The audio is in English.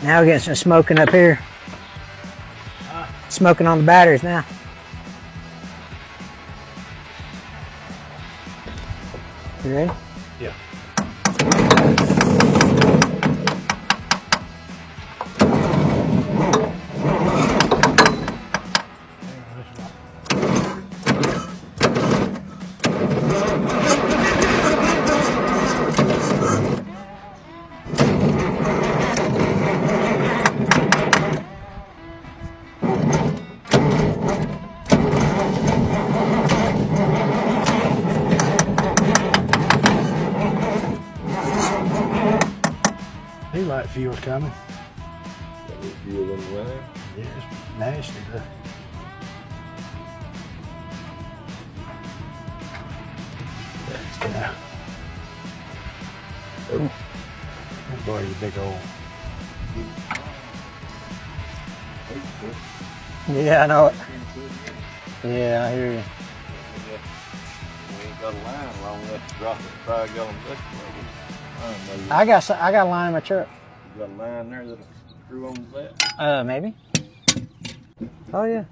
Now we're getting some smoking up here. Smoking on the batteries now. You ready? Yeah. He like fuel coming. Fuel in the line. Yeah, it's nasty though. Yeah. Oh. Boy, you big old. Yeah, I know it. Yeah, I hear you. We ain't got a line long enough to drop it. Probably got them this way. I got a line in my truck. You got a line there that'll screw on that? Maybe. Oh yeah.